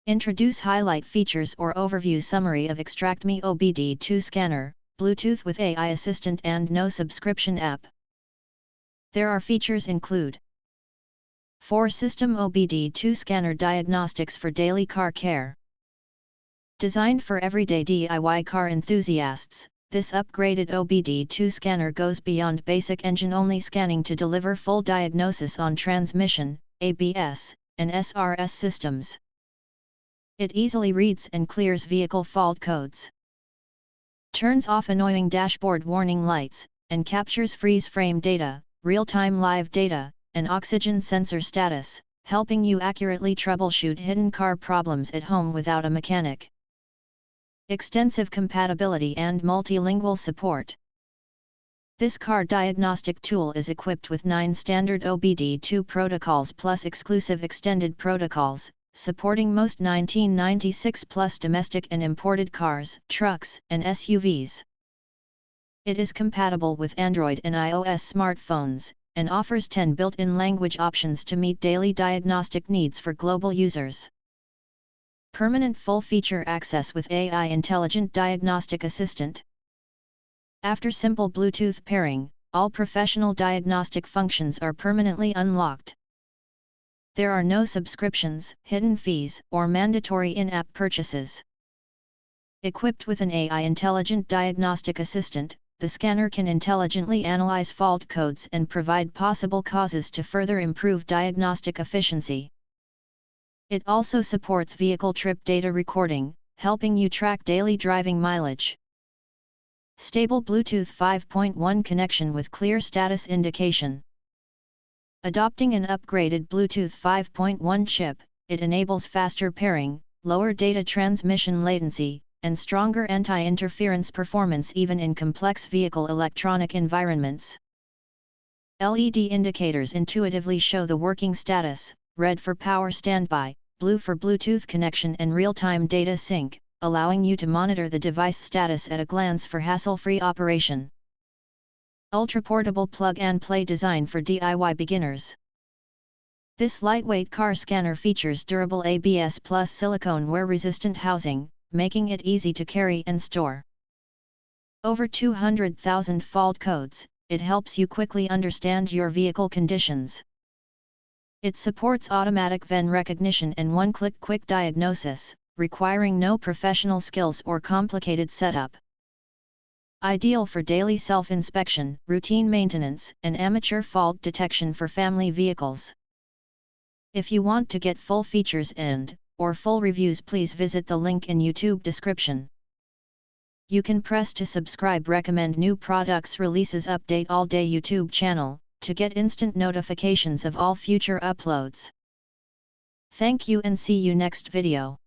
Introduce highlight features or overview summary of EXTRACTME OBD2 scanner, Bluetooth with AI assistant and no subscription app. There are features include 4 System OBD2 scanner diagnostics for daily car care. Designed for everyday DIY car enthusiasts, this upgraded OBD2 scanner goes beyond basic engine-only scanning to deliver full diagnosis on transmission, ABS, and SRS systems. It easily reads and clears vehicle fault codes, turns off annoying dashboard warning lights, and captures freeze frame data, real-time live data, and oxygen sensor status, helping you accurately troubleshoot hidden car problems at home without a mechanic. Extensive compatibility and multilingual support. This car diagnostic tool is equipped with 9 standard OBD2 protocols plus exclusive extended protocols, supporting most 1996+ domestic and imported cars, trucks, and SUVs. It is compatible with Android and iOS smartphones, and offers 10 built-in language options to meet daily diagnostic needs for global users. Permanent full-feature access with AI Intelligent Diagnostic Assistant. After simple Bluetooth pairing, all professional diagnostic functions are permanently unlocked. There are no subscriptions, hidden fees, or mandatory in-app purchases. Equipped with an AI Intelligent Diagnostic Assistant, the scanner can intelligently analyze fault codes and provide possible causes to further improve diagnostic efficiency. It also supports vehicle trip data recording, helping you track daily driving mileage. Stable Bluetooth 5.1 connection with clear status indication. Adopting an upgraded Bluetooth 5.1 chip, it enables faster pairing, lower data transmission latency, and stronger anti-interference performance even in complex vehicle electronic environments. LED indicators intuitively show the working status, red for power standby, blue for Bluetooth connection and real-time data sync, allowing you to monitor the device status at a glance for hassle-free operation. Ultra-portable plug-and-play design for DIY beginners. This lightweight car scanner features durable ABS plus silicone wear-resistant housing, making it easy to carry and store. Over 200,000 fault codes, it helps you quickly understand your vehicle conditions. It supports automatic VIN recognition and one-click quick diagnosis, requiring no professional skills or complicated setup. Ideal for daily self-inspection, routine maintenance, and amateur fault detection for family vehicles. If you want to get full features or full reviews, please visit the link in YouTube description. You can press to subscribe recommend new products releases update all day YouTube channel, to get instant notifications of all future uploads. Thank you and see you next video.